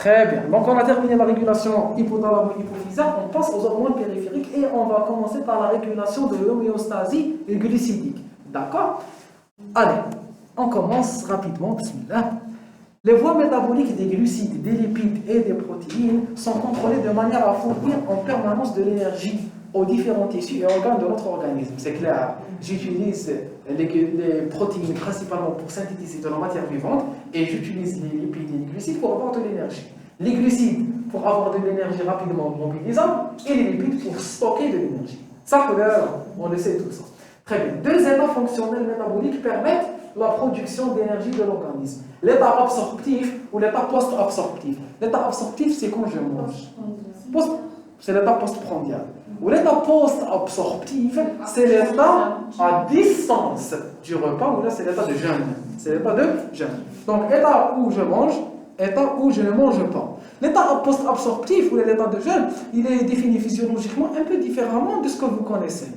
Très bien. Donc, on a terminé la régulation hypothalamo-hypophysaire. On passe aux hormones périphériques et on va commencer par la régulation de l'homéostasie glucidique. D'accord? Allez, on commence rapidement. Bismillah. Les voies métaboliques des glucides, des lipides et des protéines sont contrôlées de manière à fournir en permanence de l'énergie aux différents tissus et organes de notre organisme. C'est clair. J'utilise les protéines principalement pour synthétiser de la matière vivante et j'utilise les lipides et les glucides pour avoir de l'énergie. Les glucides pour avoir de l'énergie rapidement mobilisable et les lipides pour stocker de l'énergie. Ça, on le sait tout ça. Très bien. Deux états fonctionnels métaboliques permettent la production d'énergie de l'organisme. L'état absorptif ou l'état post-absorptif. L'état absorptif, c'est quand je mange. C'est l'état postprandial. Ou l'état post-absorptif, c'est l'état à distance du repas, ou là c'est l'état de jeûne. C'est l'état de jeûne. Donc, état où je mange, état où je ne mange pas. L'état post-absorptif ou l'état de jeûne, il est défini physiologiquement un peu différemment de ce que vous connaissez.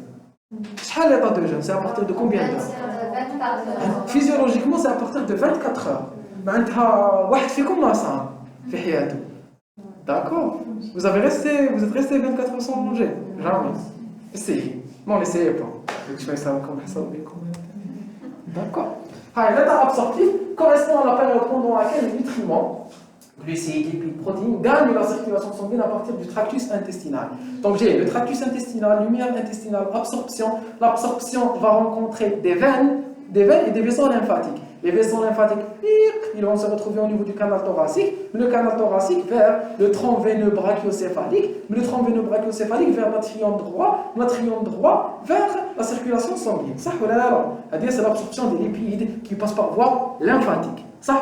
Quel l'état de jeûne? C'est à partir de combien d'heures? Physiologiquement, c'est à partir de 24 heures. D'accord? Vous êtes resté 24 heures sans manger? Jamais. Essayez. Non, n'essayez pas. D'accord. L'état absorptif correspond à la période pendant laquelle les nutriments, glucides, lipides, protéines, gagnent la circulation sanguine à partir du tractus intestinal. Donc j'ai le tractus intestinal, lumière intestinale, absorption. L'absorption va rencontrer des veines et des vaisseaux lymphatiques. Les vaisseaux lymphatiques, ils vont se retrouver au niveau du canal thoracique, le canal thoracique vers le tronc veineux brachiocéphalique, le tronc veineux brachiocéphalique vers l'atrium droit vers la circulation sanguine. Ça, c'est l'absorption des lipides qui passent par voie lymphatique. Ça,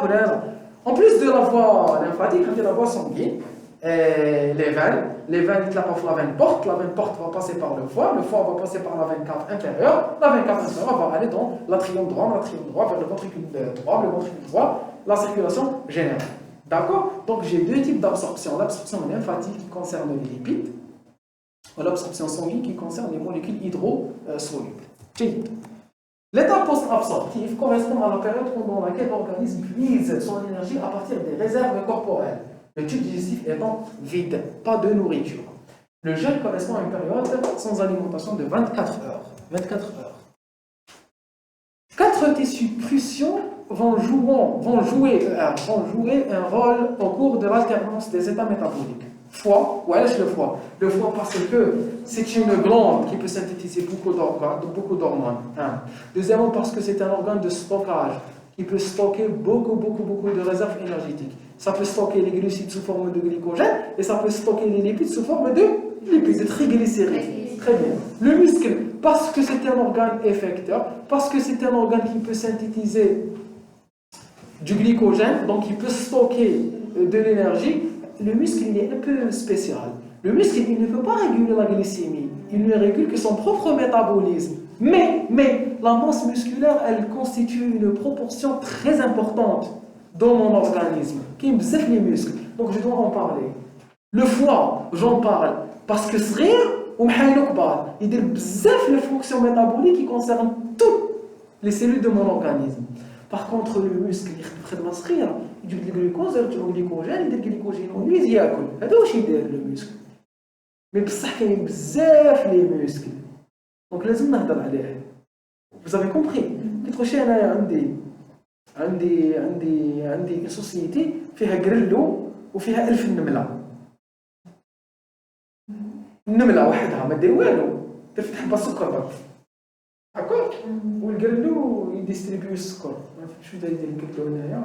en plus de la voie lymphatique, il y a la voie sanguine, les veines, ils clapent la veine porte va passer par le foie va passer par la veine cave inférieure, la veine cave inférieure va aller dans l'atrium droit vers le ventricule droit, la circulation générale. D'accord? Donc j'ai deux types d'absorption, l'absorption lymphatique qui concerne les lipides, et l'absorption sanguine qui concerne les molécules hydrosolubles. L'état post-absorptif correspond à la période pendant laquelle l'organisme puise son énergie à partir des réserves corporelles. Le tube digestif étant vide, pas de nourriture. Le jeûne correspond à une période sans alimentation de 24 heures. 4 tissus cruciaux vont jouer un rôle au cours de l'alternance des états métaboliques. Foie, le foie. Le foie parce que c'est une glande qui peut synthétiser beaucoup d'hormones. Deuxièmement parce que c'est un organe de stockage qui peut stocker beaucoup de réserves énergétiques. Ça peut stocker les glucides sous forme de glycogène et ça peut stocker les lipides sous forme de lipides, de triglycérides. Très bien. Le muscle, parce que c'est un organe effecteur, parce que c'est un organe qui peut synthétiser du glycogène, donc il peut stocker de l'énergie, le muscle il est un peu spécial. Le muscle il ne peut pas réguler la glycémie, il ne régule que son propre métabolisme. Mais la masse musculaire, elle constitue une proportion très importante dans mon organisme, qui me bzef les muscles. Donc je dois en parler. Le foie, j'en parle parce que c'est il dit bzef les fonctions métaboliques qui concernent toutes les cellules de mon organisme. Par contre, le muscle, il dit le glucose, il dit le glycogène, il dit le glycogène, il y a le muscle. Mais il y a bzef les muscles. Donc, vous avez compris. عندي une société فيها جريلو وفيها 1000 نملة. النملة وحدها ما دير والو، تفتح حبة سكر برك. هاكا والجريلو يديستريبيو السكر. ما فهمتش شنو داير الجريلو هنايا.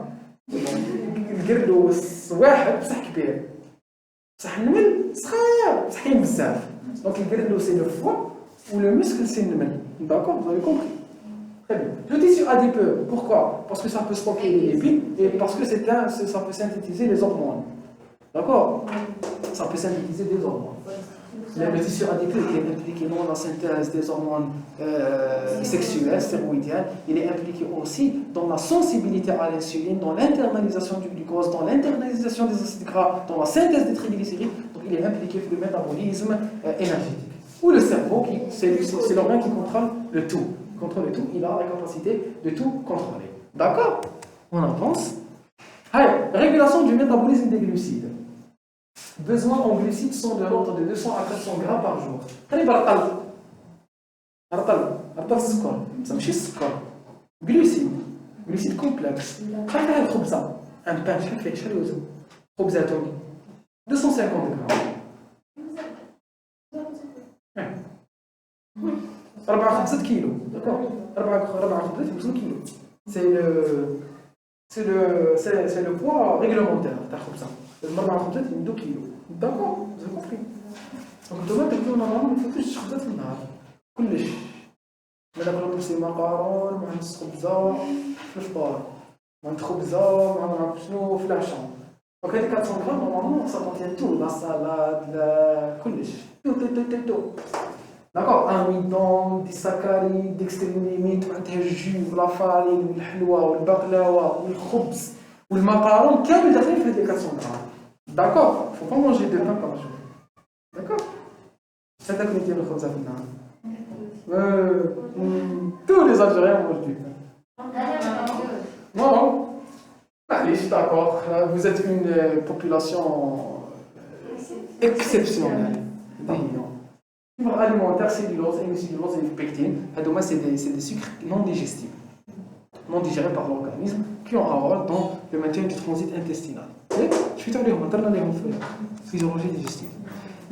الجريلو واحد بصح كبير. بصح النمل صغير بصح كاين بزاف. دونك الجريلو سي لو فوا ou le muscle c'est une maladie. D'accord? Vous avez compris? Très bien. Le tissu adipeux, pourquoi? Parce que ça peut stocker les lipides et parce que ça peut synthétiser les hormones. D'accord? Ça peut synthétiser des hormones. Le tissu adipeux il est impliqué dans la synthèse des hormones sexuelles, stéroïdiennes. Il est impliqué aussi dans la sensibilité à l'insuline, dans l'internalisation du glucose, dans l'internalisation des acides gras, dans la synthèse des triglycérides. Donc il est impliqué dans le métabolisme énergétique. Ou le cerveau, c'est l'organe qui contrôle le tout. Il a la capacité de tout contrôler. D'accord? On avance. Régulation du métabolisme des glucides. Besoins en glucides sont de l'ordre de 200 à 400 grammes par jour. رطل السكر بصح ماشي السكر glucides complexes. شحال فيها الخبزه ان بان شحال يوزن خبزه توني 250 غرام 4 خبزات كيلو داكور 4 خبزات يوزنوا كيلو c'est le poids réglementaire تاع الخبزه لازم 4 خبزات يمدوا كيلو داكور vous avez compris دونك نتوما تاكلوا نورمالمون ما تفوتوش خبزات في النهار كلش ما ناكلوا نفس المقارون مع نص خبزه في الفطور مع خبزه مع ما نعرف شنو في العشاء دونك هذيك 400 غرام نورمالمون سا كونتين تو لا سالاد لا كلش تو داكور اميدون دي ساكاريد ديكستريم ليميت معناتها الجو ولا فارين والحلوى والبقلاوه والخبز والمقارون كامل داخلين في هذيك 400 غرام داكور فو با مونجي دو بان بار جور داكور شحال تاكلوا ديال الخبزه في النهار tous les Algériens mangent du pain. Non, d'accord. Vous êtes une population exceptionnelle. Alimentaire, cellulose, hémicellulose et pectine, c'est des sucres non digestifs, non digérés par l'organisme, qui ont un rôle dans le maintien du transit intestinal. Je suis allé en physiologie digestive.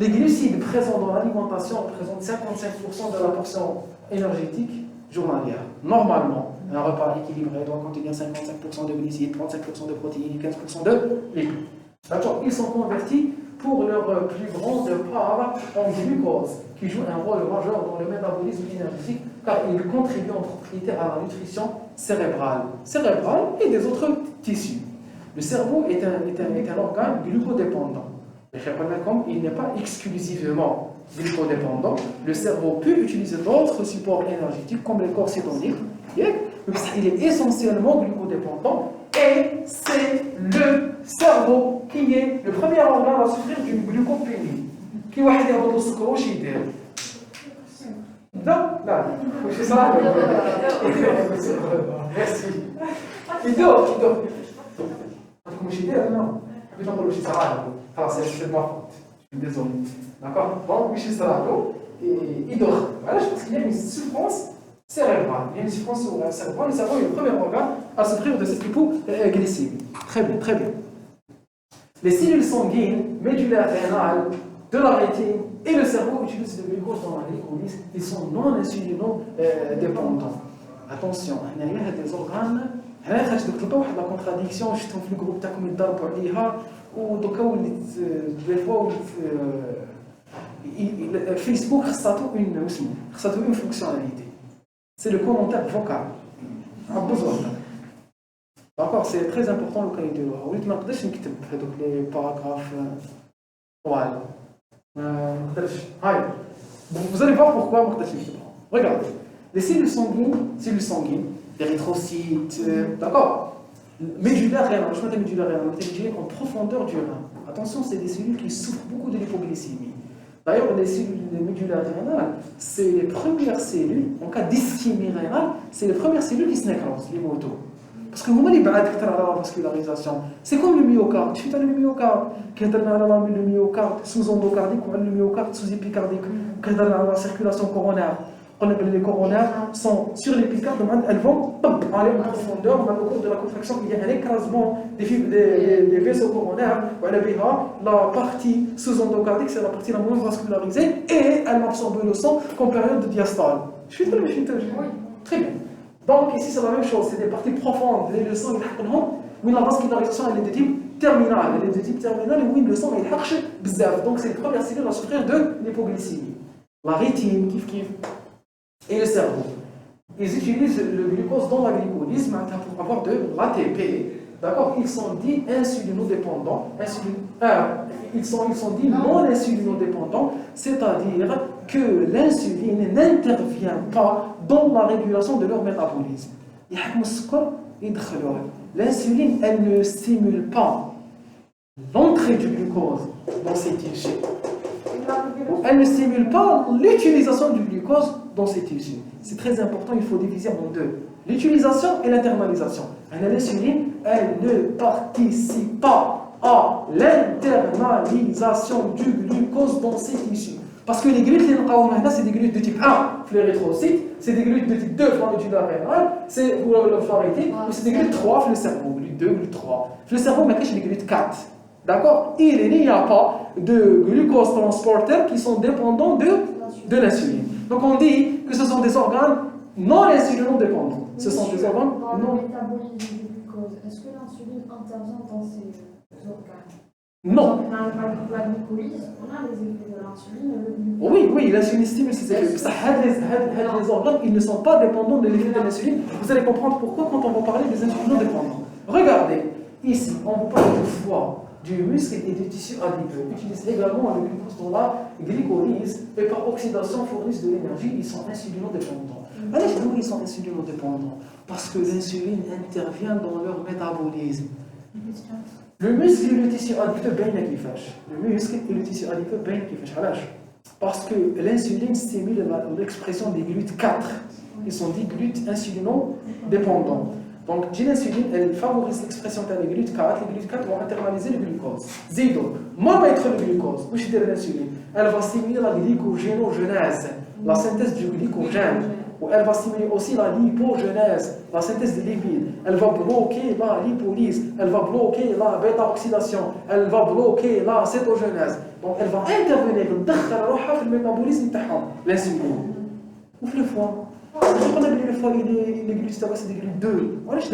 Les glucides présents dans l'alimentation représentent 55% de la portion énergétique journalière. Normalement, un repas équilibré doit contenir 55% de glucides, 35% de protéines et 15% de lipides. D'accord. Ils sont convertis pour leur plus grande part en glucose, qui joue un rôle majeur dans le métabolisme énergétique, car ils contribuent en propriété à la nutrition cérébrale et des autres tissus. Le cerveau est un organe glucodépendant. Il n'est pas exclusivement glucodépendant. Le cerveau peut utiliser d'autres supports énergétiques comme les corps cétoniques, mais il est essentiellement glucodépendant et c'est le cerveau qui est le premier organe à souffrir d'une glucopénie. Qui va aider à votre sucre au chidel? Là, c'est ça. Merci. Il dort. Comme chidel, non. Je vais vous dire ça. C'est de ma faute, je suis désolé. D'accord? Donc, Michel Sarado, il dort. Voilà, je pense qu'il y a une souffrance cérébrale. Il y a une souffrance cérébrale. Le cerveau est le premier organe à souffrir de cette hypoglycémie. Très bien, très bien. Les cellules sanguines, médulaires rénales, de la rétine et le cerveau utilisent le glucose dans la glycolyse. Ils sont non insulino-dépendants. Attention, il y a des organes. هنا خاص تكتبوا واحد لا كونتراديكسيون شفتهم في الجروب تاعكم يضربوا عليها ودوكا وليت دي فوا وليت فيسبوك خصاتو اون فونكسيوناليتي سي لو كومونتير فوكال عبوا زوجنا داكور سي تري امبورطون لو كان يديروها وليت ما نقدرش نكتب هذوك لي باراغراف طوال ما نقدرش هاي vous allez voir pourquoi ما نقدرش نكتبها regardez les cellules sanguines l'érythrocyte, d'accord? Médulaire rénale, je m'appelle médulaire rénale, en profondeur du rein. Attention, c'est des cellules qui souffrent beaucoup de l'hypoglycémie. D'ailleurs, les cellules médulaires rénales, c'est les premières cellules, en cas d'ischémie rénale, c'est les premières cellules qui se nécrosent, les motos. Parce que moment, la vascularisation, c'est comme le myocarde. Tu fais le myocarde, qui est le myocarde sous-endocardique ou le myocarde sous-épicardique, qui est la circulation coronaire. Les coronaires sont sur l'épicarde, elles vont aller en profondeur. Au cours de la contraction, il y a un écrasement des vaisseaux coronaires. La partie sous-endocardique, c'est la partie la moins vascularisée et elle absorbe le sang qu'en période de diastole. Je suis très bien. Donc ici, c'est la même chose, c'est des parties profondes. Le sang, mais la vascularisation, elle est de type terminal. Elle est de type terminal et oui, le sang, il marche bizarre. Donc c'est les premières cellules à souffrir de l'hypoglycémie. La rétine, kif. Et le cerveau. Ils utilisent le glucose dans la glycolyse pour avoir de l'ATP. D'accord? Ils sont dits insulinodépendants. Ils sont dits non insulinodépendants, c'est-à-dire que l'insuline n'intervient pas dans la régulation de leur métabolisme. L'insuline, elle ne stimule pas l'entrée du glucose dans ces tissus. Elle ne stimule pas l'utilisation du glucose dans ces tissus. C'est très important, il faut diviser en deux. L'utilisation et l'internalisation. L'insuline, elle ne participe pas à l'internalisation du glucose dans ces tissus. Parce que les glutes, c'est des glutes de type 1, les rétrocytes, c'est des glutes de type 2, pour l'étude rénale, c'est pour le pharyngique, ou c'est des glutes 3, le cerveau, glute 2, glute 3. Le cerveau, mais c'est les glutes 4. D'accord? Il n'y a pas de glucose transporteurs qui sont dépendants de l'insuline. Donc on dit que ce sont des organes non insulinodépendants. Ce sont des organes dans non. le métabolisme du glucose, est-ce que l'insuline intervient dans ces organes? Non. Donc, la glucolyse, on a les effets de l'insuline et le glucose. Oui, l'insuline stimule ces effets. Ça, les organes, ils ne sont pas dépendants de l'effet de l'insuline. Vous allez comprendre pourquoi quand on va parler des insulinodépendants. Regardez, ici, on vous parle du foie, du muscle et des tissus adipeux. Ils utilisent également le glucose dans la glycolyse et par oxydation fournissent de l'énergie, ils sont insulinodépendants. Alors, ils sont insulinodépendants parce que l'insuline intervient dans leur métabolisme. Le muscle et le tissu adipeux, le muscle et le tissu adipeux, parce que l'insuline stimule l'expression des glutes 4. Ils sont dits glutes insulinodépendants. Donc, l'insuline, elle favorise l'expression des glutes 4. Les glutes 4 vont internaliser le glucose. Zido, moi, mettre le glucose, où je l'insuline, elle va stimuler la glycogénogenèse, la synthèse du glycogène. Ou elle va stimuler aussi la lipogenèse, la synthèse des lipides. Elle va bloquer la lipolyse, elle va bloquer la bêta-oxydation, elle va bloquer la cétogenèse. Donc elle va intervenir dans le métabolisme de l'insuline. Ou le foie. On a dit le foie, il est glutes, c'est des glutes 2. On a dit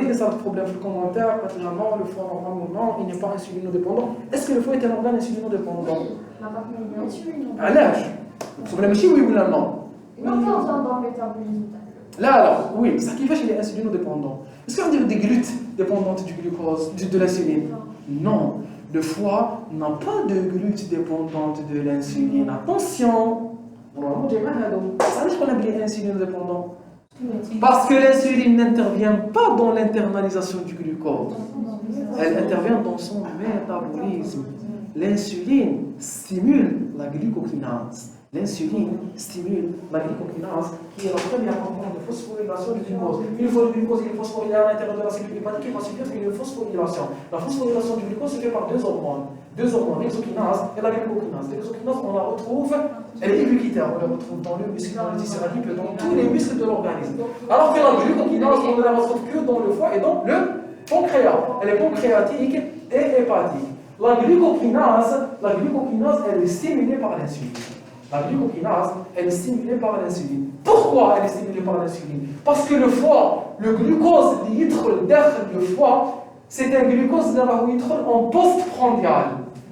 le problème dans le commentaire, le foie normalement non, il n'est pas insulinodépendant. Est-ce que le foie est un organe insulinodépendant? À l'âge. Le problème est oui ou non? Non, dans le métabolisme. Là alors, oui, ça qui fait qu'il est insulinodépendant. Est-ce qu'on dit des glutes dépendantes du glucose, de l'insuline? Non. Le foie n'a pas de glutes dépendantes de l'insuline. Attention! Normalement, je ne dis pas ça. Ça qu'on appelle insulinodépendant. Parce que l'insuline n'intervient pas dans l'internalisation du glucose. Elle intervient dans son métabolisme. L'insuline stimule la glycokinase. L'insuline stimule la glycokinase, qui est la première composante de phosphorylation du glucose. Une fois le glucose est phosphorylé à l'intérieur de la cellule hépatique, il va subir une phosphorylation. La phosphorylation du glucose se fait par deux hormones, l'exokinase et la glucokinase. L'exokinase, on la retrouve, elle est ubiquitaire, on la retrouve dans le muscle, dans le tissu adipeux, dans tous les muscles de l'organisme. Alors que la glucokinase, on ne la retrouve que dans le foie et dans le pancréas. Elle est pancréatique et hépatique. La glucokinase, elle est stimulée par l'insuline. La glucokinase, elle est stimulée par l'insuline. Pourquoi elle est stimulée par l'insuline? Parce que le foie, le glucose litre derrière le foie, c'est un glucose en postprandial.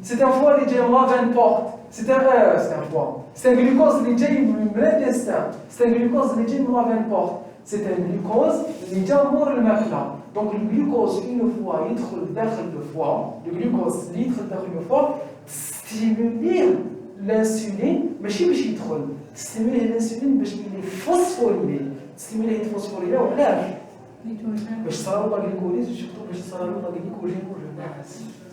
C'est un foie qui est Ravenport. C'est un foie. C'est un glucose qui est l'intestin. C'est un glucose qui est Ravenport. C'est un glucose qui est le macla. Donc le glucose, une fois litre derrière le foie, le glucose litre derrière le foie, stimule l'insuline, mais je ne trop. Stimuler l'insuline, parce qu'il est phosphorylé. Stimuler le phosphorylé, on l'a. باش تصرفوا لا غليكوليز surtout باش تصرفوا لا غليكوجينوجيناز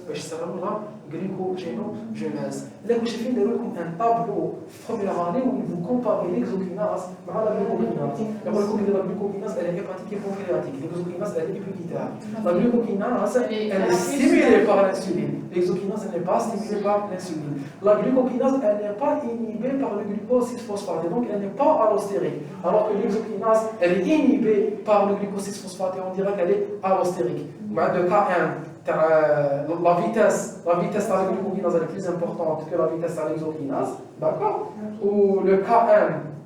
باش تصرفوا لا غليكوجينوجيناز الا كنتو شايفين داروا لكم ان طابلو في بروميير اني وين فو كومباري ليكزوكيناز مع لا غليكوجيناز يقول لكم لا غليكوجيناز elle est hépatique et pancréatique l'exokinase elle est ubiquitaire la glucokinase elle est stimulée par l'insuline l'exokinase elle n'est pas stimulée par l'insuline la glucokinase elle n'est pas inhibée par le glucose 6-phosphate donc elle n'est pas allostérique alors que l'exokinase elle est inhibée par le glucose 6-phosphate et on dirait qu'elle est allostérique de K1 la vitesse de la glucokinase est plus importante que la vitesse de l'exokinase, d'accord? Ou le K1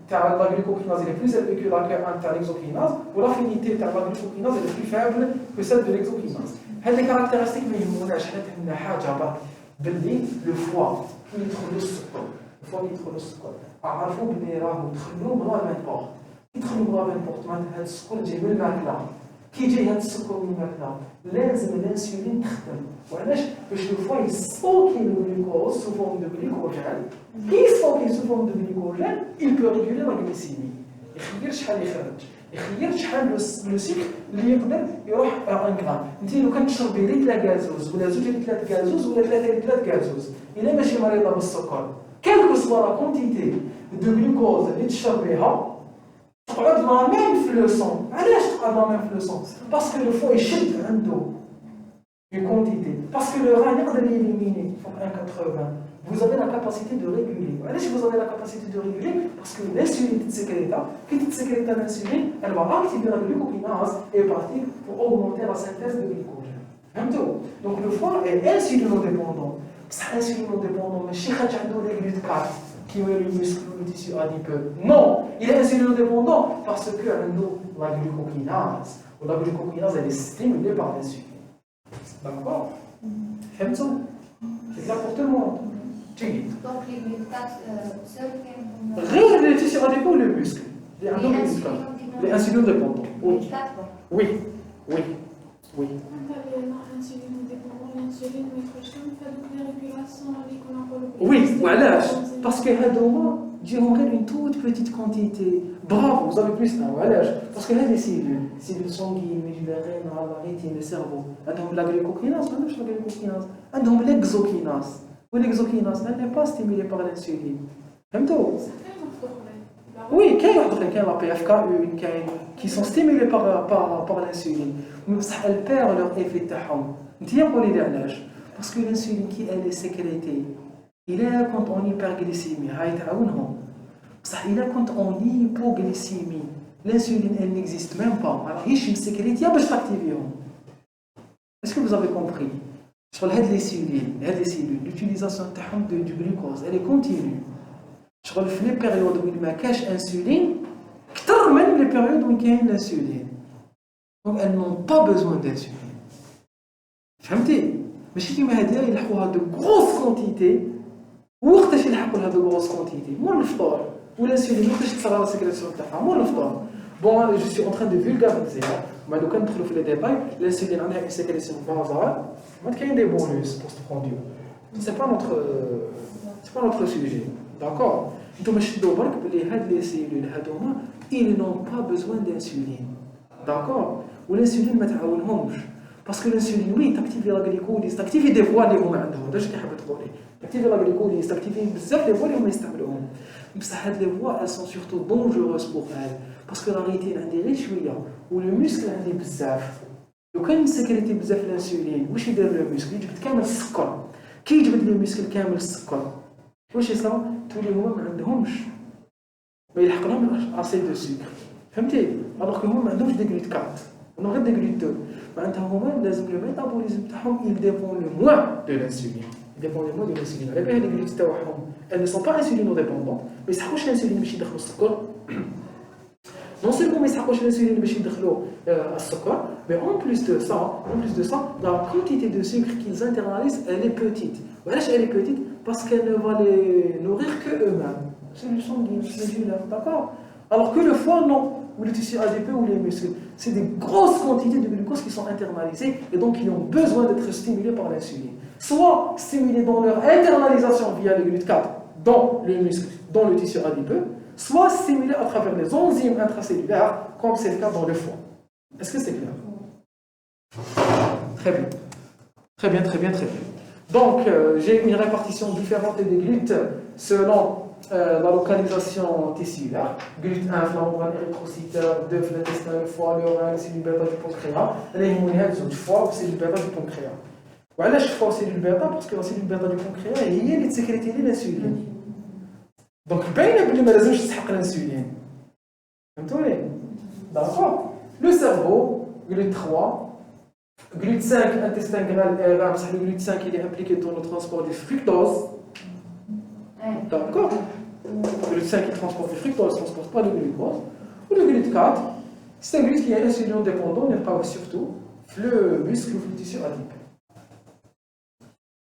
de la glucokinase est plus élevé que la K1 de l'exokinase, ou l'affinité de la glucokinase est plus faible que celle de l'exokinase. Ces caractéristiques, mais il y a le foie qui est le sucre. Le foie qui est le sucre. عرفوا بلي راهو دخلوا من البورت. يدخلوا من البورت معناتها هذا السكر جاي من الماكله. كي يجي هذا السكر من الماكله لازم الانسولين تخدم وعلاش باش لو فوا يستوكي لو glucose sous forme de glycogène كي يستوكي sous forme de glycogène il peut réguler la glycémie يخير شحال يخرج يخير شحال لو سيكل اللي يقدر يروح 1 غرام انت لو كان تشربي لتر غازوز ولا 2 لتر غازوز ولا 3 لتر غازوز الا ماشي مريضه بالسكر quelle que soit la quantité de glucose اللي تشرب بها تقعد لا ميم في لو سون. علاش تقعد لا ميم في لو سون؟ باسكو لو فوا يشد عنده une quantité. Parce que le rein est éliminé, 1,80. Vous avez la capacité de réguler. Allez, si vous avez la capacité de réguler, parce que l'insuline qui sécrète l'insuline, elle va activer la glucokinase et partir pour augmenter la synthèse de glycogène. Donc le foie est insulinodépendant. C'est insulinodépendant, mais chez les GLUT4 qui met le muscle ou le tissu adipeux. Non, il est insulinodépendant parce que la glucokinase, ou la glucokinase, elle est stimulée par l'insuline. D'accord? C'est clair pour tout le monde. Donc les GLUT4 seuls Rien les tissus adipeux ou les muscles. Les insulinodépendants. Oui. Oui. Oui. Oui. Oui, voilà. Parce que j'ai une toute petite quantité. Bravo, vous avez plus là. Voilà. Parce que là, les cellules sanguines, médulaires, rénales, la rétine, le cerveau, elles ont la glucokinase, elles ont l'exokinase. Ou l'exokinase, elle n'est pas stimulée par l'insuline. Oui, il y a la PFK1 qui sont stimulés par l'insuline. Mais elles perdent leur effet de parce que l'insuline qui elle est sécrétée, il est quand on hyperglycémie, il est quand on hypoglycémie. L'insuline elle n'existe même pas. Alors il y a une sécrétée, est-ce que vous avez compris? Sur les cellules, l'utilisation du glucose, elle est continue. Sur les périodes où il y a cache insuline, même les périodes où il y a l'insuline. Donc elles n'ont pas besoin d'insuline. فهمتي؟ ماشي كيما هادي يلحقوها de grosses quantités. وقتاش يلحقوا لها de grosses quantités؟ مور الفطور. والانسولين وقتاش تصغر السكريسيون تاعها؟ مور الفطور. Bon, je suis en train de vulgariser. Mais donc, quand on trouve les détails, l'insuline a une sécrétion basale. Il y a des bonus postprandiaux. Ce n'est pas notre sujet. D'accord? Donc, les cellules, ils n'ont pas besoin d'insuline. D'accord? Ou l'insuline, parce que l'insuline, oui, t'active la glycolyse, t'active des voies les hommes. T'active la glycolyse, t'active des voies les hommes. Mais les voies, elles sont surtout dangereuses pour elles. Parce que la rétine a des riches, ou le muscle a des bzaf. Donc, quand il sécrète bzaf l'insuline, où est le muscle? Il dit qu'il sucre. Qui dit le muscle qu'il sucre? Où est ça? Tous les hommes ont des mais ils ont assez de sucre. Alors que nous, nous avons des GLUT4. On aurait des GLUT2. Le métabolisme, il dépend le moins de l'insuline. Il dépend le moins de l'insuline. Les GLUT, elles ne sont pas insulinodépendantes, mais ça couche l'insuline qui est sucre. Non seulement ils s'accrochent l'insuline qui est sucre, mais en plus de ça, la quantité de sucre qu'ils internalisent, elle est petite. Pourquoi elle est petite? Parce qu'elle ne va les nourrir que eux-mêmes. C'est le sanguin, médulaire, d'accord? Alors que le foie, non. Ou le tissu adipeux ou les muscles. C'est des grosses quantités de glucose qui sont internalisées et donc qui ont besoin d'être stimulées par l'insuline. Soit stimulées dans leur internalisation via les GLUT4 dans le muscle, dans le tissu adipeux, soit stimulées à travers les enzymes intracellulaires, comme c'est le cas dans le foie. Est-ce que c'est clair? Très bien. Très bien, très bien, très bien. Donc, j'ai une répartition différente des GLUT selon la localisation tissulaire. GLUT1, flammable érythrocytaire, 2, l'intestin, le foie, le rein, c'est du bêta du pancréas. Les hémoniades, c'est du foie, c'est du bêta du pancréas. Voilà, je fais aussi du bêta parce que la cellule bêta du pancréas, il y a les sécrétées l'insuline. Donc, il y a l'insuline. D'accord? Le cerveau, GLUT3. GLUT5, intestin grêle et rein, parce que le GLUT5 il est impliqué dans le transport du fructose. D'accord? Le GLUT5 il transporte du fructose, il ne transporte pas de glucose. Ou le GLUT4, c'est un GLUT qui est insulinodépendant, il travaille surtout le muscle ou le tissu adipeux.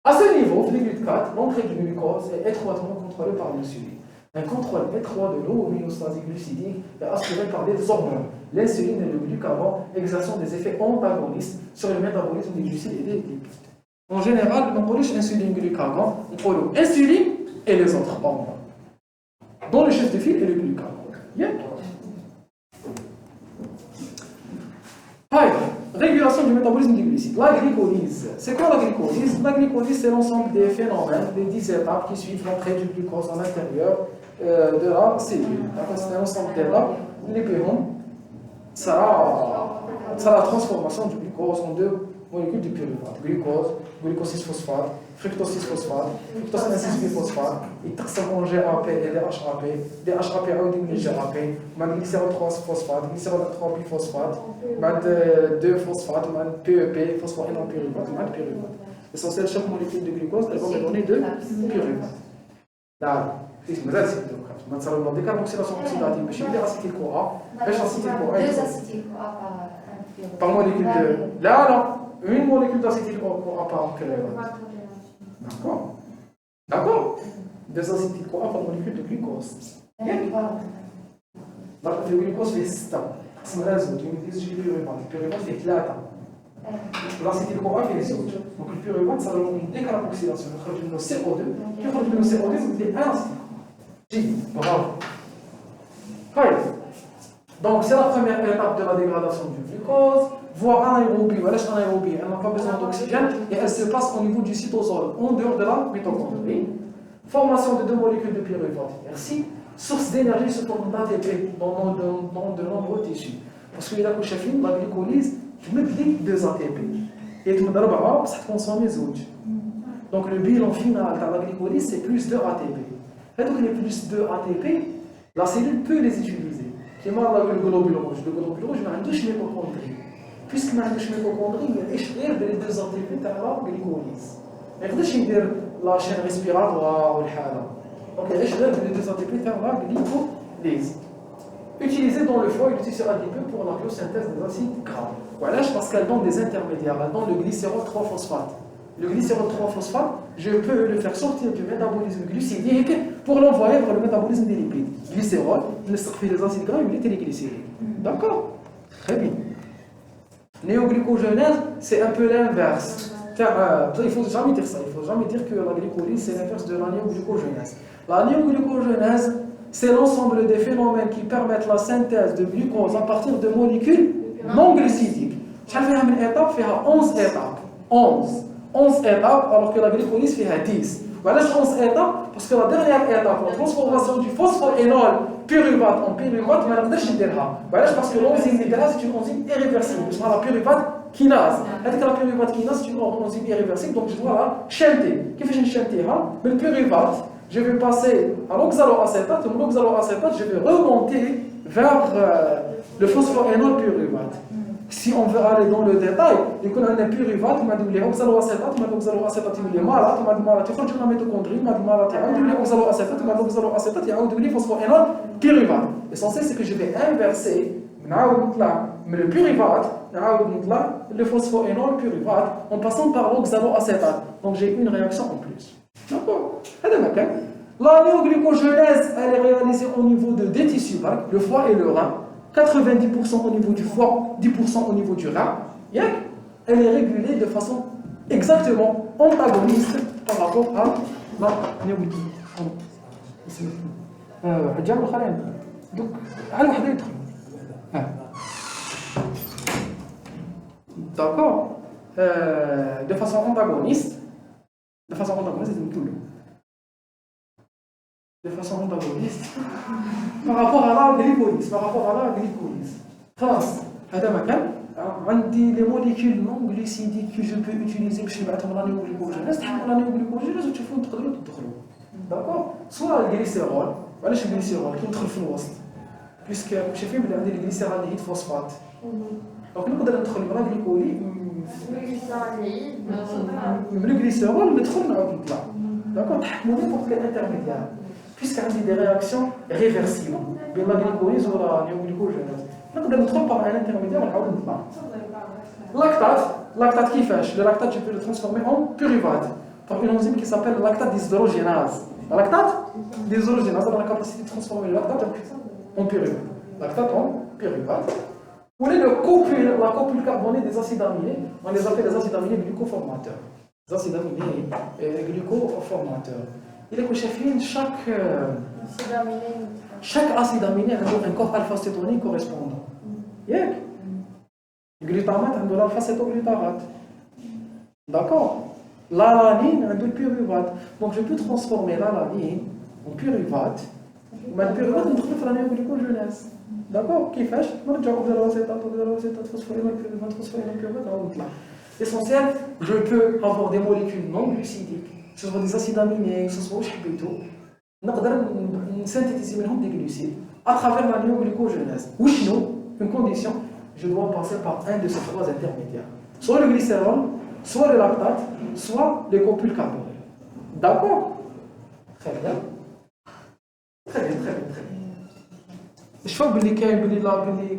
À ce niveau, le GLUT4, l'entrée du glucose est étroitement contrôlée par l'insuline. Un contrôle étroit de l'homéostasie glucidique est assuré par des hormones, l'insuline et le glucagon, exerçant des effets antagonistes sur le métabolisme des glucides et des lipides. En général, on parle insuline, glucagon, on parle insuline et les autres hormones. Dans le chef de file et le glucagon. Yeah. régulation du métabolisme des glucides. La glycolyse. C'est quoi la glycolyse? La glycolyse, c'est l'ensemble des phénomènes, des 10 étapes qui suivent l'entrée du glucose à l'intérieur de la cellule. C'est l'ensemble d'étapes. L'épéron, ça la transformation du glucose en deux molécules de pyruvate. Glucose 6-phosphate, fructose 6-phosphate, fructose 1,6-biphosphate, يتقسم en GAP et DHAP. DHAP عاود من GAP، مع glycérol 3-phosphate، glycérol 3-biphosphate، مع 2-phosphate، مع PEP, phosphoénolpyruvate، مع pyruvate. L'essentiel, chaque molécule de glucose, elle va me donner de pyruvate. Là, c'est مازال سيد دروك، ما تصير لهم décarboxylation oxydative باش يولي acétyl-CoA. باش acétyl-CoA Deux acétyl-CoA par molécule de... Là, une molécule d'acétyl-CoA par pyruvate. D'accord. Deux acétyl-CoA par molécule de glucose. Donc le glucose fait 6 ans. C'est le réseau. Tu me dis que le pyruvate fait 3 ans. L'acétyl-CoA fait les autres. Donc le pyruvate, ça donne une décarboxylation. On trouve le CO2. Qui trouve le CO2, c'est 1 acétyl. Bravo. Donc c'est la première étape de la dégradation du glucose. Voie anaérobie, elle n'a pas besoin d'oxygène et elle se passe au niveau du cytosol, en dehors de la mitochondrie. Formation de 2 molécules de pyruvate. Merci. Source d'énergie sous forme d'ATP dans de nombreux tissus. Parce que la glycolyse, tu mets 2 ATP. Et tu me dis, ça consomme les autres. Donc le bilan final de la glycolyse, c'est plus de ATP. Et donc les plus de ATP, la cellule peut les utiliser. Qui est le globule rouge. Le globule rouge, il a une mitochondrie. Puisque ما عندوش ميتوكوندري ما يعيش غير بلي دو زاتيبي تاع لا غليكوليز ما يقدرش يدير لا شين ريسبيراتوار والحاله دونك يعيش غير بلي دو زاتيبي تاع لا غليكوليز utilisé dans le foie et le tissu adipeux pour la biosynthèse des acides gras. Voilà, parce qu'elle donne des intermédiaires, elle donne le glycérol 3-phosphate. Le glycérol 3-phosphate, je peux le faire sortir du métabolisme glucidique pour l'envoyer vers le métabolisme des lipides. Glycérol, il fait les acides gras, il est triglycérides. D'accord? Très bien. Néoglycogénèse, c'est un peu l'inverse. Il ne faut jamais dire ça. Il ne faut jamais dire que la glycolyse, c'est l'inverse de la néoglycogénèse. La néoglycogénèse, c'est l'ensemble des phénomènes qui permettent la synthèse de glucose à partir de molécules non glucidiques. Chaque étape fait 11 étapes. 11 étapes, alors que la glycolyse fait 10. Voilà 11 étapes, parce que la dernière étape, la transformation du phosphoénol pyruvate en pyruvate, ما نقدرش نديرها. Voilà parce que l'enzyme اللي c'est une enzyme irréversible. C'est la pyruvate kinase. هذيك la pyruvate kinase c'est une enzyme irréversible, donc je dois la chanter. كيفاش نشنتيها؟ بالpyruvate, je vais passer à l'oxaloacétate, de l'oxaloacétate, je vais remonter vers le phosphoénol pyruvate. Si on veut aller dans le détail, il y a un pyruvate, il y a l'oxaloacétate, il y a l'oxaloacétate, il y a malade, il y a malade, il y a la mitochondrie, il y a malade, il y a l'oxaloacétate, il y a l'oxaloacétate, il y a le phosphoénol pyruvate. L'essentiel, c'est que je vais inverser le pyruvate, le phosphoénol pyruvate, en passant par l'oxaloacétate. Donc j'ai une réaction en plus. D'accord? La néoglycogénèse, elle est réalisée au niveau de deux tissus, le foie et le rein. 90% au niveau du foie, 10% au niveau du rein. Elle est régulée de façon exactement antagoniste par rapport à la néoglycogénèse. Donc, d'accord. De façon antagoniste, c'est tout. De façon antagoniste par rapport à la glycolyse. خلاص هذا مكان عندي les molécules non glucidiques que je peux utiliser باش نبعثهم لا نيوغليكوجينيز تحطوا لا نيوغليكوجينيز وتشوفوا تقدروا تدخلوا داكور سواء الجليسيرول علاش الجليسيرول كيدخل في الوسط بيسك شايفين بلي عندي الجليسيرالديد فوسفات دونك نقدر ندخل مع الجليكولي من الجليسيرول ندخل نعاود نطلع داكور تحكموا نيمبورت كال انترميديار puisque عندي des réactions réversibles بين la glycolyse ou la néoglycogénèse نقدر ندخل par un intermédiaire ونعاود نطلع lactate كيفاش le lactate je peux le transformer en pyruvate par une enzyme qui s'appelle lactate déshdrogénase la lactate déshdrogénase a la capacité de transformer le lactate en pyruvate ou la copule carbonée des acides aminés on les appelle les acides aminés glucoformateurs les acides aminés glucoformateurs. Il est que chaque acide aminé a un corps alpha-cétonique correspondant. Le glutamate a de l'alpha-cétoglutarate. D'accord. L'alanine a du pyruvate. Donc je peux transformer l'alanine en pyruvate. Mais le pyruvate on trouve dans la néoglycogénèse. D'accord. Qui fait? On a déjà observé l'acétate, phosphoryl, pyruvate. L'essentiel, je peux avoir des molécules non glucidiques, que ce soit des acides aminés, que ce soit je peux synthétiser des glucides à travers la néoglycogénèse. Ou sinon, une condition, je dois passer par un de ces trois intermédiaires. Soit le glycérol, soit le lactate, soit les copules carbonées. D'accord? Très bien. Très bien. Je veux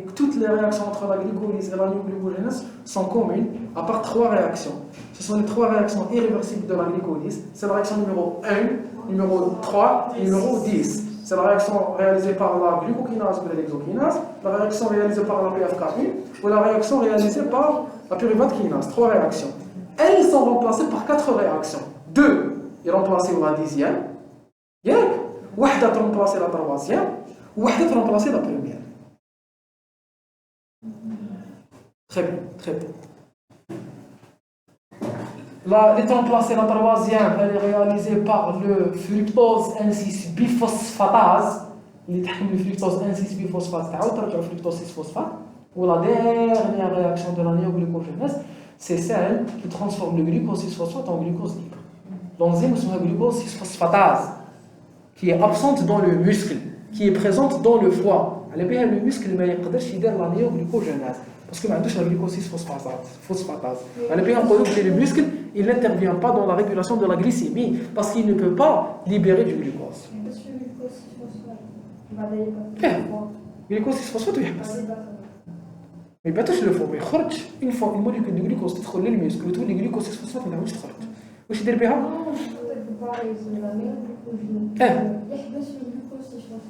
que toutes les réactions entre la glycolyse et la néoglycogénèse sont communes, à part trois réactions. Ce sont les trois réactions irréversibles de la glycolyse. C'est la réaction numéro 1, numéro 3 et numéro 10. C'est la réaction réalisée par la glucokinase ou l'exokinase, la réaction réalisée par la PFK1 ou la réaction réalisée par la pyruvate kinase. Trois réactions. Elles sont remplacées par quatre réactions. Deux est remplacée par la dixième. Une est remplacée par la troisième. Une est remplacée par la première. Très bien. Là, l'étant remplacée la troisième, elle est réalisée par le fructose 1,6 biphosphatase. Le fructose 1,6 biphosphate, le fructose 6 phosphate. Ou la dernière réaction de la néoglycogénèse, c'est celle qui transforme le glucose 6 phosphate en glucose libre. L'enzyme c'est la glucose 6 phosphatase, qui est absente dans le muscle, qui est présente dans le foie. Le muscle ne peut pas faire la néoglycogénèse. Parce que la glucose 6 phosphatase. Le muscle, il n'intervient pas dans la régulation de la glycémie parce qu'il ne peut pas libérer du glucose. Parce que le glucose 6 phosphate, il va d'aller pas. Le glucose 6 phosphate, oui. Mais pas touche le foie, mais une fois une molécule de glucose qui trouve le muscle, le glucose 6 phosphate, il ne va pas. واش يدير بها؟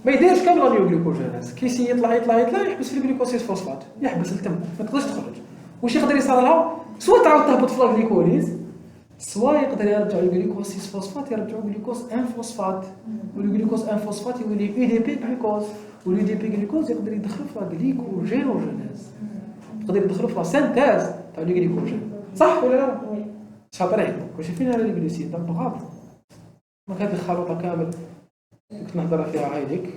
ما يديرش كامل لا نيوغليكوجينيز، كيسي يطلع يحبس في الجلوكوز فوسفات، يحبس التم ما تقدرش تخرج. واش يقدر يصير لها؟ سواء تعاود تهبط في الجليكوليز، سواء يقدر يرجع الجلوكوز 6 فوسفات يرجعوا جلوكوز 1 فوسفات، والجلوكوز 1 فوسفات يولي يو دي بي جلوكوز، واليو دي بي جلوكوز يقدر يدخل في الجليكوجينوجينيز، يقدر يدخل في لا سينتيز تاع الجليكوجين. صح ولا لا؟ شاطرين. واش فين على الجلوسيد دابا غاب ما هذه الخلطه كامل كنت نهضر فيها هايديك.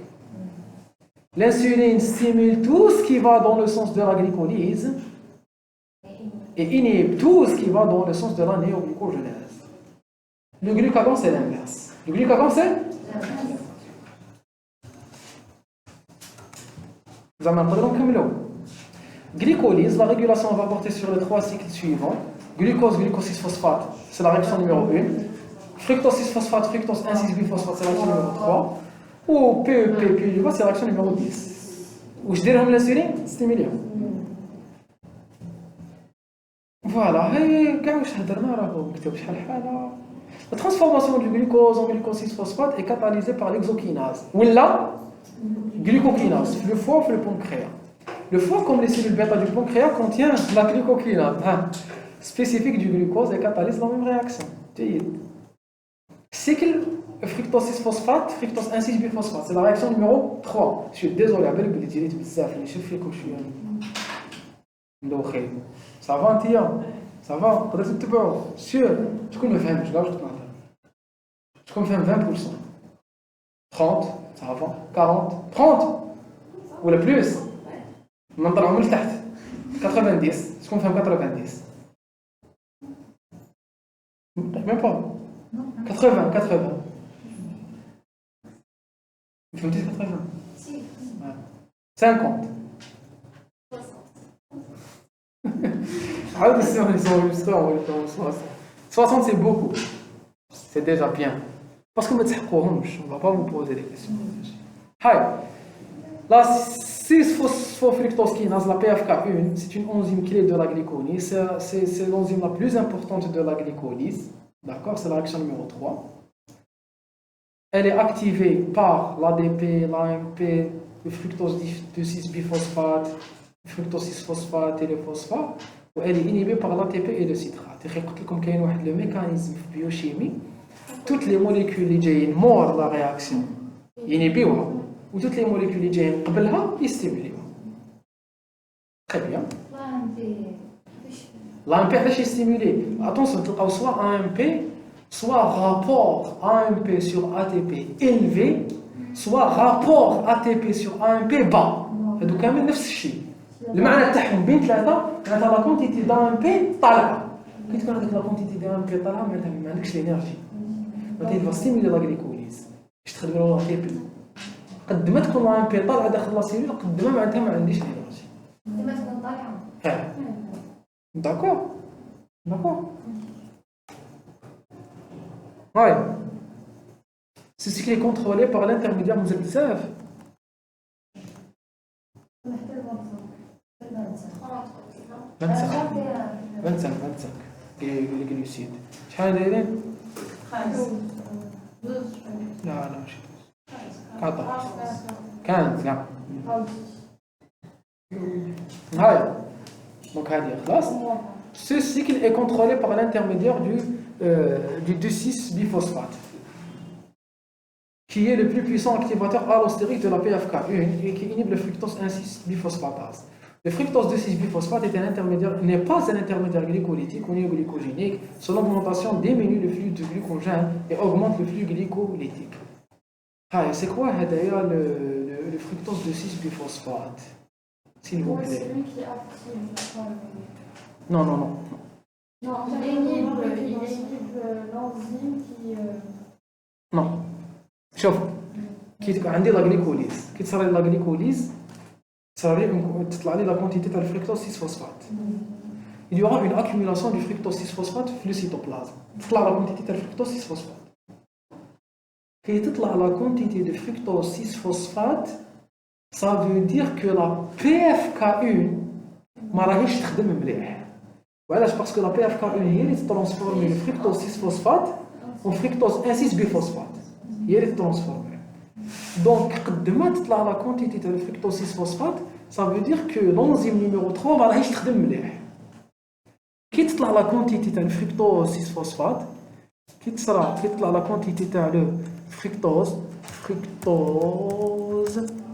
L'insuline stimule tout ce qui va dans le sens de la glycolyse et inhibe tout ce qui va dans le sens de la néoglycogénèse. Le glucagon c'est l'inverse. Le glucagon c'est زعما نقدروا نكملوا. Glycolyse, la régulation va porter sur les trois cycles suivants. Glucose 6 phosphate, c'est la réaction numéro 1. Fructose 6 phosphate, fructose 1,6 biphosphate, c'est la réaction numéro 3. Ou PEP, c'est la réaction numéro 10. Ou je dirais l'insuline, stimulant. Voilà, la transformation du glucose en glucose 6 phosphate est catalysée par l'exokinase. Ou la glucokinase, le foie ou le pancréas. Le foie, comme les cellules bêta du pancréas, contient la glucokinase spécifique du glucose et catalyse la même réaction. Cycle fructose 6 phosphate, fructose 1,6 biphosphate. C'est la réaction numéro 3. Je suis désolé, avec le petit bzaf, je suis fait que je suis مدوخي. Ça va, Antia? Ça va? تقدر تتبعوا؟ Sûr. شكون ما فهمش؟ لا واش تنهضر. شكون فهم 20%? 30, ça va? 40, 30 ولا plus. ننطلعوا من تحت 90. شكون فهم 90؟ Même pas. 80. Vous me dites 80? Si. 50. Ah oui, c'est enregistré en 60, c'est beaucoup. C'est déjà bien. Parce que on ne va pas vous poser des questions. La 6-phosphofructose kinase, la PFK1, c'est une enzyme clé de la glycolyse. C'est l'enzyme la plus importante de la glycolyse. D'accord, c'est la réaction numéro 3. Elle est activée par l'ADP, l'AMP, le fructose 6 biphosphate, le fructose 6 phosphate et le phosphate. Et elle est inhibée par l'ATP et le citrate. Comme il y a le mécanisme biochimique, toutes les molécules qui sont mortes de la réaction, inhibées, ou toutes les molécules qui sont qablaha, ils stimulent. Très bien. l'AMP علاش يستيمولي attention تلقاو soit AMP soit rapport AMP sur ATP élevé soit rapport ATP sur AMP bas هادو كامل نفس الشيء المعنى تاعهم بين ثلاثه معناتها لا كونتيتي d'AMP طالعه كي تكون هذيك لا كونتيتي d'AMP طالعه معناتها ما عندكش لينيرجي معناتها يفا ستيمولي لا غليكوليز باش تخدم لا ATP قد ما تكون لا AMP طالعه داخل لا سيلول قد ما معناتها ما عنديش لينيرجي قد ما تكون طالعه D'accord. D'accord. Ouais. C'est ce qui est contrôlé par l'intermédiaire de l'ISAF. محتاج 25 les glucides. شحال دايرين؟ 12 لا ماشي 14 15 هاي donc هذه خلاص. Ce cycle est contrôlé par l'intermédiaire du 2,6-biphosphate, qui est le plus puissant activateur allostérique de la PFK1 et qui inhibe le fructose 1,6-biphosphatase. Le fructose 2,6-biphosphate n'est pas un intermédiaire glycolytique ou néoglycogénique. Son augmentation diminue le flux de glucogène et augmente le flux glycolytique. C'est quoi le fructose 2,6-biphosphate, s'il vous plaît? C'est celui qui active. Non. Non, il inhibe l'enzyme qui. Non. شوف كي تكون عندي لا غليكوليز كي تصرى لي لا غليكوليز تطلع لي لا كونتيتي تاع الفركتوز 6 فوسفات. Il y aura une accumulation du fructose 6 phosphate في le cytoplasme. تطلع لا كونتيتي تاع الفركتوز 6 فوسفات. كي تطلع لا كونتيتي دو fructose 6 phosphate ça veut dire que la PFK1 ما راهيش تخدم مليح. وعلاش؟ باسكو لا PFK1 هي اللي ترانسفورمي الفركتوز 6 فوسفات en fructose 1,6-biphosphate. هي اللي ترانسفورمي. دونك قد ما تطلع لا كونتيتي تاع الفركتوز 6 فوسفات ça veut dire que l'enzyme numéro 3 ما راهيش تخدم مليح. كي تطلع لا كونتيتي تاع الفركتوز 6 فوسفات كي تطلع لا كونتيتي تاع لو فركتوز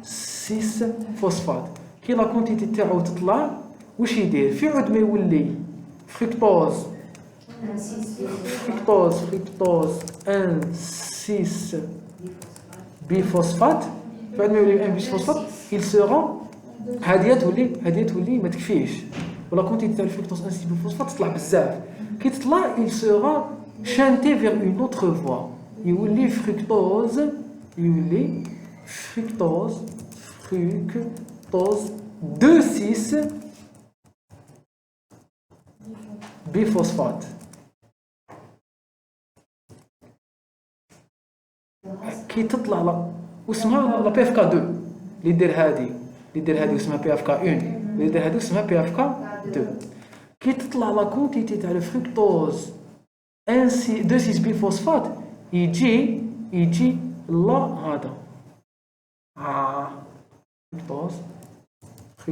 6 فوسفات كي لا كونتيتي تاعو تطلع واش يدير؟ في عود ما يولي فركتوز 1,6 بيفوسفات بعد ما يولي 1 بيفوسفات il sera هذه تولي ما تكفيش ولا كونتيتي تاع الفركتوز 1,6 بيفوسفات تطلع بزاف كي تطلع il sera chanté vers une autre voie يولي فركتوز 2,6 بيفوسفات كي تطلع لا واسمها لا بي اف كا 2 اللي دير هذه اسمها بي اف كا 1 اللي دير هذه اسمها بي اف كا 2 كي تطلع لا كونتيتي تاع الفركتوز 1,6 بيفوسفات يجي لا هذا فركتوز 2,6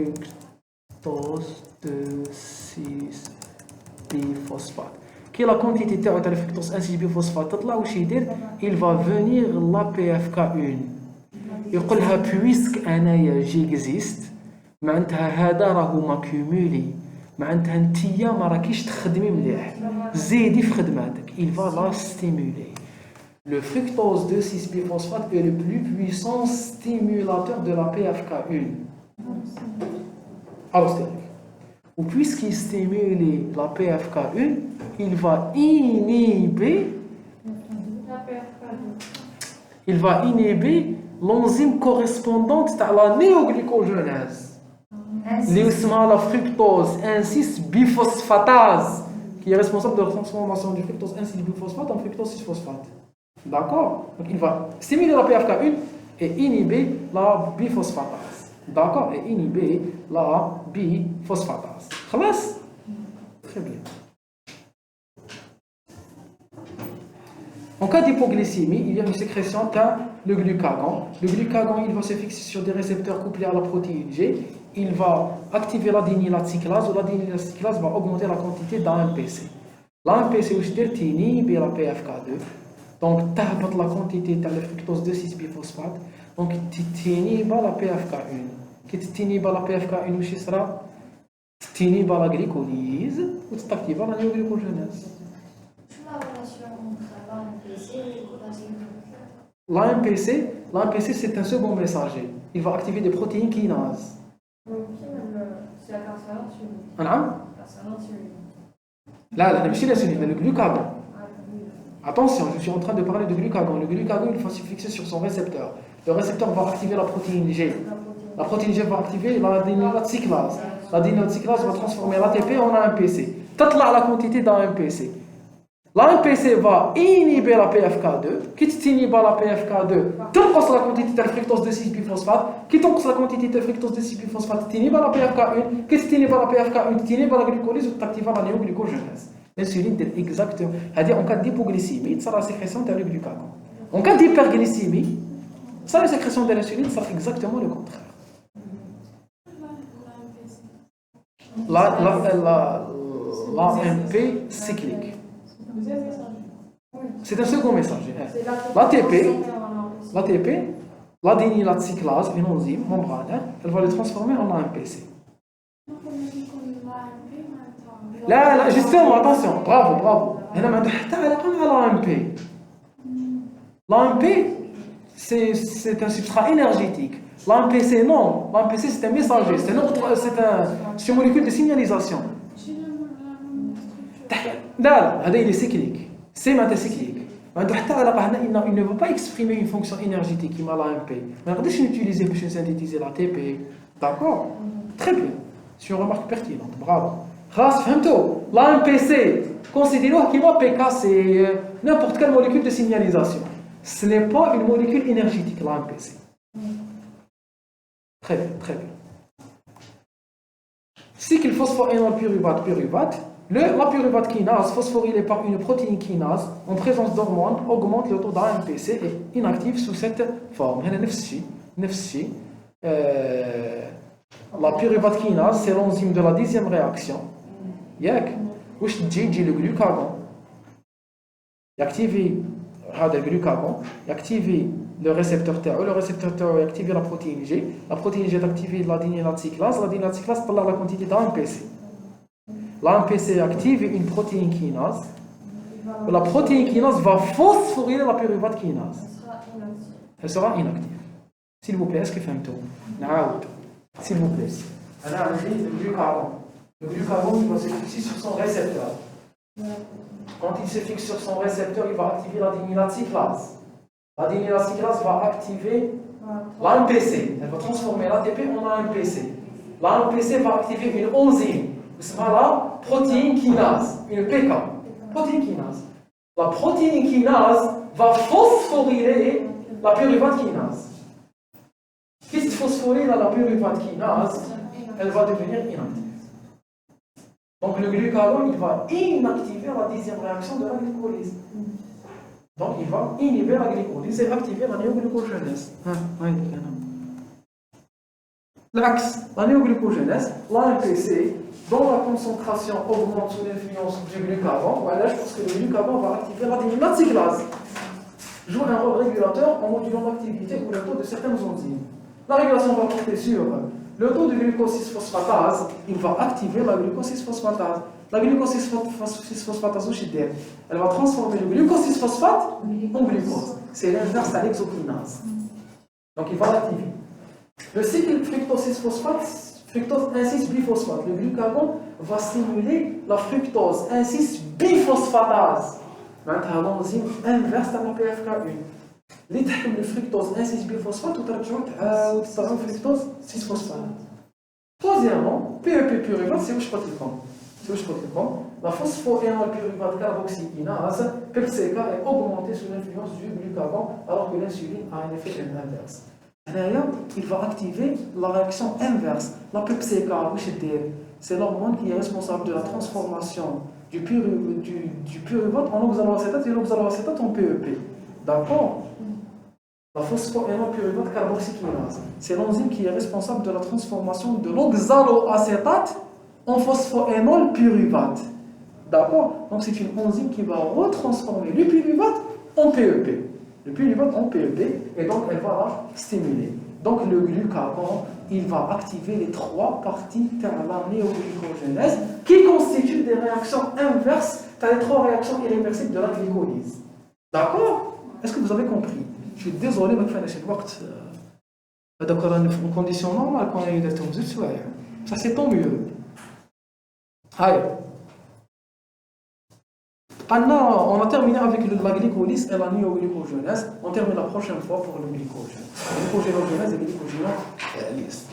بيفوسفات كي لا كونتيتي تاعو تاع الفركتوز 1,6 بيفوسفات تطلع واش يدير il va venir لا بي اف كا 1 يقول لها بويسك انايا جيكزيست معناتها هذا راهو ماكيومولي معناتها نتيا ما راكيش تخدمي مليح زيدي في خدماتك il va la stimuler. Le fructose 2,6-biphosphate est le plus puissant stimulateur de la PFK1 allostérique. Ou puisqu'il stimule la PFK1, il va inhiber l'enzyme correspondante à la néoglycogénèse. La fructose 1,6-biphosphatase, qui est responsable de la transformation du fructose 1,6-biphosphate en fructose 6-phosphate. D'accord? Donc il va stimuler la PFK1 et inhiber la biphosphatase. D'accord? Et inhiber la biphosphatase. خلاص? Très bien. En cas d'hypoglycémie, il y a une sécrétion de le glucagon. Le glucagon, il va se fixer sur des récepteurs couplés à la protéine G. Il va activer l'adénylacyclase ou l'adénylacyclase va augmenter la quantité d'AMPC. L'AMPC, c'est inhibe la PFK2. Donc, تهبط la quantité de la fructose 2,6-biphosphate. Donc, تتنيب la PFK1. كي تتنيب la PFK1 واش يصرى؟ تينيب la glycolyse وتactive la néoglycogénèse. شو la relation entre l'AMPC et le L'AMPC, c'est un second messager. Il va activer des protéines kinases. C'est la carcération. نعم؟ لا ماشي l'insuline, mais le glucagon. Attention, je suis en train de parler de glucagon. Le glucagon, il faut se fixer sur son récepteur. Le récepteur va activer la protéine G. La protéine G va activer l'adénylate cyclase. L'adénylate cyclase va transformer l'ATP en AMPC. تطلع la quantité d'AMPC. L'AMPC va inhiber la PFK2. Qui t'inhibe la PFK2, تنقص la quantité de fructose de 6-biphosphate. Qui تنقص la quantité de fructose de 6-biphosphate, t'inhibe la PFK1. Qui t'inhibe la PFK1, t'inhibe la glycolyse ou t'active la néoglycogénèse. L'insuline, c'est exactement. C'est-à-dire, en cas d'hypoglycémie, ça la sécrétion de le glucagon. En cas d'hyperglycémie, ça la sécrétion de l'insuline, ça fait exactement le contraire. L'AMP cyclique. C'est un second messager. L'ATP, l'adénylate cyclase, une enzyme membranaire, elle va le transformer en AMPC. Là, justement, attention, bravo. L'AMP, c'est un substrat énergétique. L'AMPC, non. L'AMPC, c'est un messager, c'est une molécule de signalisation. Là, il est cyclique. C'est maintenant cyclique. Il ne veut pas exprimer une fonction énergétique qui m'a l'AMP. Mais regardez, je vais l'utiliser pour synthétiser l'ATP. D'accord? Très bien. C'est une remarque pertinente. Bravo. L'AMPC, considérons qu'il va PK, c'est n'importe quelle molécule de signalisation. Ce n'est pas une molécule énergétique, l'AMPC. Très bien. Cycle phosphoénol pyruvate. La pyruvate kinase, phosphorylée par une protéine kinase en présence d'hormones, augmente le taux d'AMPC et inactive sous cette forme. La pyruvate kinase, c'est l'enzyme de la 10e réaction. واش تجي le glucagon يactiver هذا الجلوكاغون يactiver le récepteur تاعو يactiver la protéine G. La protéine G active l'adénylate cyclase. L'adénylate cyclase طلع la quantité d'AMPC. L'AMPC active une protéine kinase. La protéine kinase va phosphoryler la pyruvate kinase. Elle sera inactive. S'il vous plaît, est-ce que فهمتوا؟ نعاود. S'il vous plaît. أنا عندي le glucagon. Le glucagon, il va se fixer sur son récepteur. Quand il se fixe sur son récepteur, il va activer l'adénylate cyclase. L'adénylate cyclase va activer l'AMPC. Elle va transformer l'ATP en AMPC. L'AMPC va activer une enzyme. C'est la protéine kinase, une PK. Protéine kinase. La protéine kinase va phosphoryler la pyruvate kinase. Qu'est-ce qui phosphoryle la pyruvate kinase? Elle va devenir inactive. Donc le glucagon, il va inactiver la 10e réaction de la glycolyse. Donc il va inhiber la glycolyse et activer la néoglycogénèse. L'axe, la néoglycogénèse, l'AMPC, dont la concentration augmente sous l'influence du glucagon, voilà, je pense que le glucagon va activer l'adénylate cyclase. Joue un rôle régulateur en modulant l'activité ou le taux de certaines enzymes. La régulation va porter sur le taux de glucose 6-phosphatase, il va activer la glucose 6-phosphatase. La glucose 6-phosphatase, elle va transformer le glucose 6-phosphate en glucose. C'est l'inverse à l'exokinase. Donc il va l'activer. Le cycle fructose 6-phosphate, fructose 1,6-biphosphate. Le glucagon va stimuler la fructose 1,6-biphosphatase. Maintenant, l'enzyme inverse à la PFK1. اللي تحمل الفركتوز 1,6-biphosphate وترجعوا تستخدموا فركتوز 6-phosphate. Troisièmement, PEP pyruvate, c'est où je peux te dire. La phosphoénol pyruvate carboxykinase, PEPCK, est augmentée sous l'influence du glucagon alors que l'insuline a un effet inverse. D'ailleurs, il va activer la réaction inverse. La PEPCK, c'est l'hormone qui est responsable de la transformation du pyruvate en oxaloacétate et l'oxaloacétate en PEP. D'accord? La phosphoénol pyruvate carboxykinase, c'est l'enzyme qui est responsable de la transformation de l'oxaloacétate en phosphoénol pyruvate. D'accord? Donc c'est une enzyme qui va retransformer le pyruvate en PEP. Le pyruvate en PEP, et donc elle va la stimuler. Donc le glucagon, il va activer les 3 parties de la néoglycogénèse qui constituent des réactions inverses, c'est-à-dire 3 réactions irréversibles de la glycolyse. D'accord? Est-ce que vous avez compris? Je suis désolé, mais il faut en condition normale quand il y a eu des tombes. Ça c'est tant mieux. Allez. Maintenant, on a terminé avec la glycolyse et la néoglycogénèse. On termine la prochaine fois pour le glycogène. Glycogénogénèse et glycogénolyse.